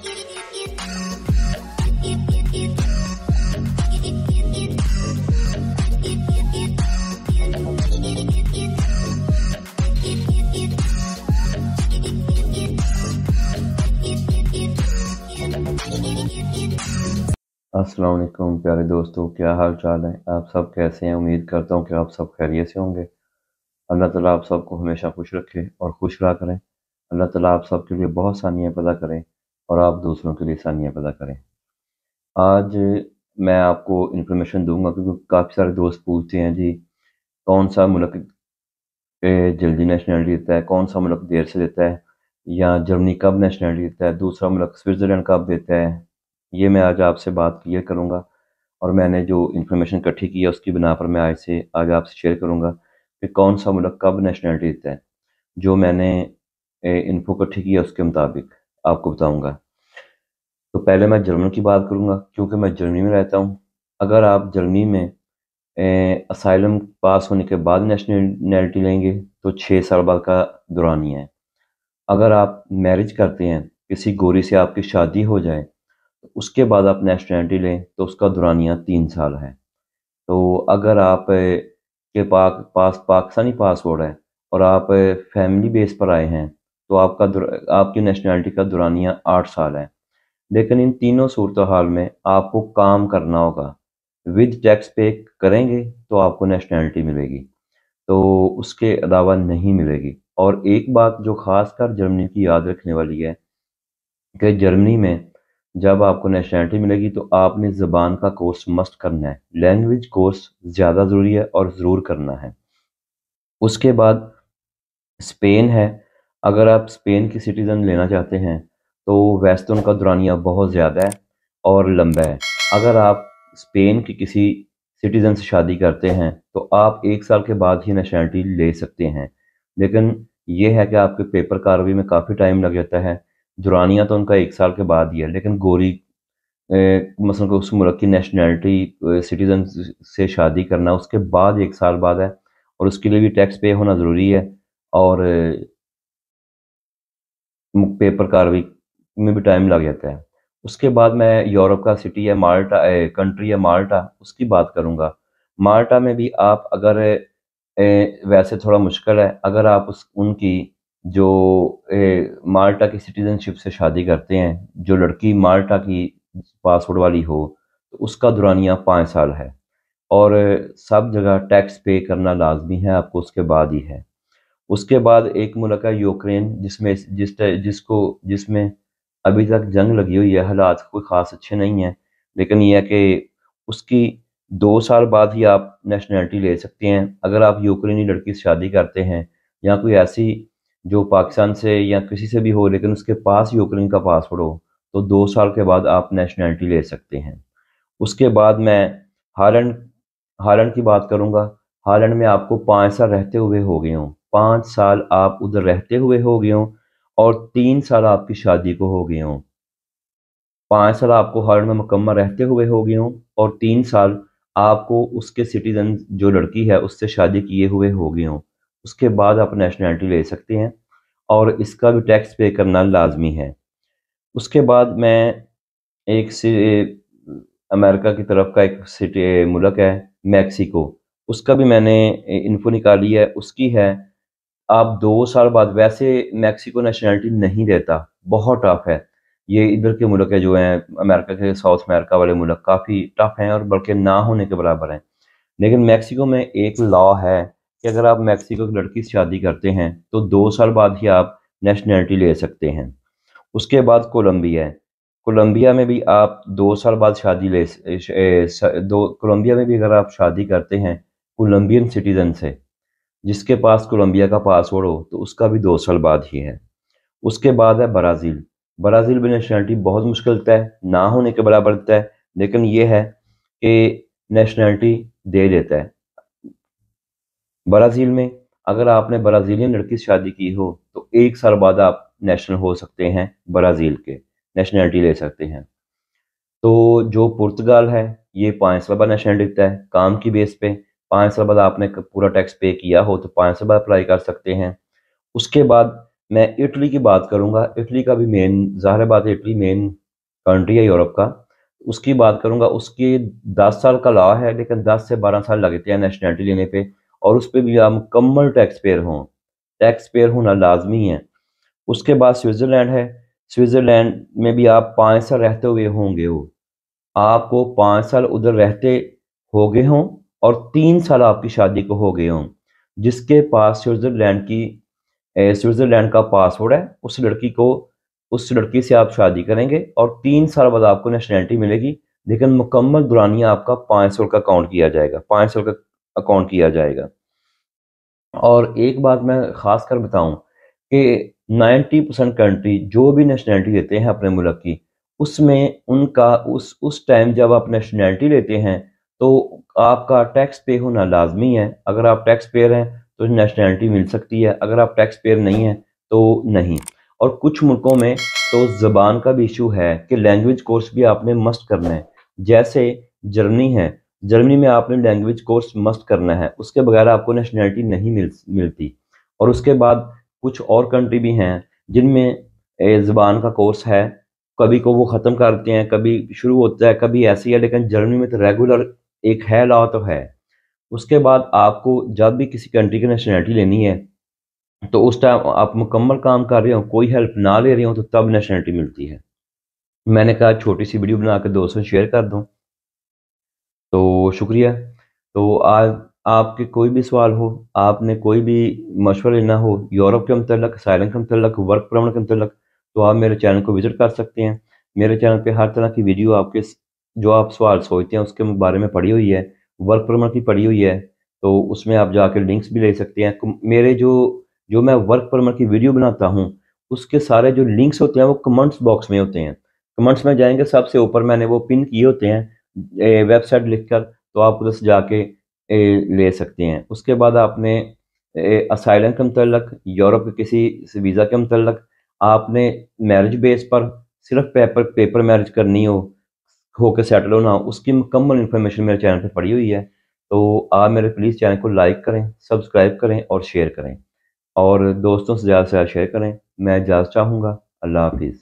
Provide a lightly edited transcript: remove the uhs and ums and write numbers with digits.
अस्सलाम वालेकुम प्यारे दोस्तों, क्या हाल चाल है। आप सब कैसे हैं। उम्मीद करता हूँ कि आप सब खैरियत से होंगे। अल्लाह ताला आप सबको हमेशा खुश रखे और खुश रहा करें। अल्लाह ताला आप सब के लिए बहुत सानियाँ पैदा करें और आप दूसरों के लिए सानियाँ पैदा करें। आज मैं आपको इन्फॉर्मेशन दूंगा क्योंकि काफ़ी सारे दोस्त पूछते हैं जी कौन सा मुल्क जल्दी नेशनलिटी देता है, कौन सा मुल्क देर से देता है, या जर्मनी कब नेशनलिटी देता है, दूसरा मुल्क स्विट्ज़रलैंड कब देता है। ये मैं आज आपसे बात क्लियर करूँगा और मैंने जो इन्फॉर्मेशन इकट्ठी की है उसकी बिना पर मैं आज आपसे शेयर करूँगा कि कौन सा मुल्क कब नेशनलिटी देता है। जो मैंने इन्फो इकट्ठी की है उसके मुताबिक आपको बताऊँगा। तो पहले मैं जर्मनी की बात करूँगा क्योंकि मैं जर्मनी में रहता हूँ। अगर आप जर्मनी में असाइलम पास होने के बाद नेशनलिटी लेंगे तो 6 साल बाद का दुरानिया है। अगर आप मैरिज करते हैं, किसी गोरी से आपकी शादी हो जाए, तो उसके बाद आप नेशनलिटी लें तो उसका दुरानिया 3 साल है। तो अगर आप के पास पाकिस्तानी पासपोर्ट है और आप फैमिली बेस पर आए हैं तो आपकी नेशनलिटी का दुरानिया 8 साल है। लेकिन इन तीनों सूरत हाल में आपको काम करना होगा। विद टैक्स पे करेंगे तो आपको नेशनलिटी मिलेगी, तो उसके अलावा नहीं मिलेगी। और एक बात जो ख़ासकर जर्मनी की याद रखने वाली है कि जर्मनी में जब आपको नेशनलिटी मिलेगी तो आपने ज़बान का कोर्स मस्ट करना है। लैंग्वेज कोर्स ज़्यादा ज़रूरी है और ज़रूर करना है। उसके बाद स्पेन है। अगर आप स्पेन की सिटीज़न लेना चाहते हैं तो वैसे तो उनका दुरानिया बहुत ज़्यादा है और लंबा है। अगर आप स्पेन की किसी सिटीज़न से शादी करते हैं तो आप 1 साल के बाद ही नेशनलिटी ले सकते हैं। लेकिन ये है कि आपके पेपर कार्रवाई में काफ़ी टाइम लग जाता है। दुरानिया तो उनका 1 साल के बाद ही है, लेकिन गोरी मसलन को उस मुल्क की नेशनलिटी सिटीज़न से शादी करना उसके बाद 1 साल बाद है और उसके लिए भी टैक्स पे होना ज़रूरी है और पेपर कार्रवाई में भी टाइम लग जाता है। उसके बाद मैं यूरोप का सिटी है माल्टा, कंट्री है माल्टा, उसकी बात करूँगा। माल्टा में भी आप अगर वैसे थोड़ा मुश्किल है, अगर आप उनकी जो माल्टा की सिटीज़नशिप से शादी करते हैं, जो लड़की माल्टा की पासपोर्ट वाली हो, तो उसका दुरानिया 5 साल है और सब जगह टैक्स पे करना लाजमी है, आपको उसके बाद ही है। उसके बाद एक मुल्क है यूक्रेन जिसमें अभी तक जंग लगी हुई है। हालात कोई ख़ास अच्छे नहीं हैं, लेकिन ये है कि उसकी 2 साल बाद ही आप नेशनलिटी ले सकते हैं। अगर आप यूक्रेनी लड़की से शादी करते हैं या कोई ऐसी जो पाकिस्तान से या किसी से भी हो लेकिन उसके पास यूक्रेन का पासपोर्ट हो, तो 2 साल के बाद आप नेशनलिटी ले सकते हैं। उसके बाद मैं हालैंड हालैंड की बात करूँगा। हालैंड में आपको 5 साल रहते हुए हो गए हों, 5 साल आप उधर रहते हुए हो गए हों और 3 साल आपकी शादी को हो गए हों। 5 साल आपको हालैंड में मुकम्मल रहते हुए हो गए हों और 3 साल आपको उसके सिटीज़न जो लड़की है उससे शादी किए हुए हो गए हों। उसके बाद आप नेशनलिटी ले सकते हैं और इसका भी टैक्स पे करना लाजमी है। उसके बाद मैं एक से अमेरिका की तरफ का एक मुल्क है मैक्सिको, उसका भी मैंने इन्फो निकाली है। उसकी है आप 2 साल बाद, वैसे मैक्सिको नेशनलिटी नहीं देता, बहुत टफ है। ये इधर के मुल्क है जो हैं अमेरिका के, साउथ अमेरिका वाले मुल्क काफ़ी टफ हैं और बल्कि ना होने के बराबर हैं। लेकिन मैक्सिको में एक लॉ है कि अगर आप मैक्सिको की लड़की से शादी करते हैं तो 2 साल बाद ही आप नेशनलिटी ले सकते हैं। उसके बाद कोलंबिया है। कोलंबिया में भी आप 2 साल बाद शादी ले स ए, श ए, स दो कोलंबिया में भी अगर आप शादी करते हैं कोलंबियन सिटीज़न से, जिसके पास कोलंबिया का पासपोर्ट हो, तो उसका भी 2 साल बाद ही है। उसके बाद है ब्राज़ील। ब्राज़ील में नेशनलिटी बहुत मुश्किल तय है, ना होने के बराबर तय है, लेकिन ये है कि नेशनलिटी दे देता है। ब्राज़ील में अगर आपने ब्राज़ीलियन लड़की से शादी की हो तो 1 साल बाद आप नेशनल हो सकते हैं, ब्राज़ील के नेशनलिटी ले सकते हैं। तो जो पुर्तगाल है ये 5 साल बाद नेशनलिटी देता है काम की बेस पे। 5 साल बाद आपने पूरा टैक्स पे किया हो तो 5 साल बाद अप्लाई कर सकते हैं। उसके बाद میں اٹلی کی بات کروں گا، اٹلی کا بھی مین، ظاہر بات ہے اٹلی مین کنٹری ہے یورپ کا، اس کی بات کروں گا۔ اس کی 10 سال کا لا ہے، لیکن 10 سے 12 سال لگتے ہیں نیشنلٹی لینے پہ، اور اس پہ بھی آپ مکمل ٹیکس پیئر ہوں، ٹیکس پیئر ہونا لازمی ہے۔ اس کے بعد سوئٹزرلینڈ ہے، سوئٹزرلینڈ میں بھی آپ 5 سال رہتے ہوئے ہوں گے، وہ آپ کو 5 سال ادھر رہتے ہو گئے ہوں، اور 3 سال آپ کی شادی کو ہو گئے ہوں۔ جس کے پاس سوئٹزرلینڈ کا پاسپورٹ ہے، اس لڑکی سے آپ شادی کریں گے، اور 3 سال بعد آپ کو نیشنلٹی ملے گی، لیکن مکمل دورانیہ آپ کا 5 سال کا اکاؤنٹ کیا جائے گا، 5 سال کا اکاؤنٹ کیا جائے گا۔ اور ایک بات میں خاص کر بتاؤں کہ 90% کنٹری جو بھی نیشنلٹی لیتے ہیں اپنے ملک کی، اس میں ان کا اس ٹائم جب آپ نیشنلٹی لیتے ہیں تو آپ کا ٹیکس پے ہونا لازمی ہے۔ اگر آپ ٹیکس پیئر ہیں تو نیشنلٹی مل سکتی ہے، اگر آپ ٹیکس پیئر نہیں ہیں تو نہیں۔ اور کچھ ملکوں میں تو زبان کا بھی ایشو ہے کہ لینگویج کورس بھی آپ نے مسٹ کرنا ہے، جیسے جرمنی ہے، جرمنی میں آپ نے لینگویج کورس مسٹ کرنا ہے، اس کے بغیر آپ کو نیشنلٹی نہیں ملتی۔ اور اس کے بعد کچھ اور کنٹری بھی ہیں جن میں زبان کا کورس ہے، کبھی کو وہ ختم کرتے ہیں، کبھی شروع ہوتا ہے، کبھی ایسی ہے، لیکن جرمنی میں تو ریگولر ایک ہے، لا تو ہے۔ اس کے بعد آپ کو جب بھی کسی کنٹری کی نیشنلٹی لینی ہے تو اس ٹائم آپ مکمل کام کر رہے ہوں، کوئی ہیلپ نہ لے رہے ہوں، تو تب نیشنلٹی ملتی ہے۔ میں نے کہا چھوٹی سی ویڈیو بنا کے دوستوں شیئر کر دوں، تو شکریہ۔ تو آج آپ کے کوئی بھی سوال ہو، آپ نے کوئی بھی مشورہ لینا ہو یورپ کے متعلق، اسائلم کے متعلق، ورک پرمٹ کے متعلق، تو آپ میرے چینل کو وزٹ کر سکتے ہیں۔ میرے چینل پہ ہر طرح کی ویڈیو آپ کے جو آپ سوال سوچتے ہیں اس کے بارے میں پڑھی ہوئی ہے، ورک پرمٹ کی پڑھی ہوئی ہے، تو اس میں آپ جا کے لنکس بھی لے سکتے ہیں۔ میرے جو میں ورک پرمٹ کی ویڈیو بناتا ہوں اس کے سارے جو لنکس ہوتے ہیں وہ کمنٹس باکس میں ہوتے ہیں، کمنٹس میں جائیں گے، سب سے اوپر میں نے وہ پن کیے ہوتے ہیں ویب سائٹ لکھ کر، تو آپ ادھر سے جا کے لے سکتے ہیں۔ اس کے بعد آپ نے اسائلم کے متعلق، یورپ کے کسی ویزا کے متعلق، آپ نے میرج بیس پر صرف پیپر میرج کرنی ہو کے سیٹل ہونا، اس کی مکمل انفارمیشن میرے چینل پہ پڑی ہوئی ہے۔ تو آپ میرے پلیز چینل کو لائک کریں، سبسکرائب کریں اور شیئر کریں، اور دوستوں سے زیادہ شیئر کریں۔ میں اجازت چاہوں گا، اللہ حافظ۔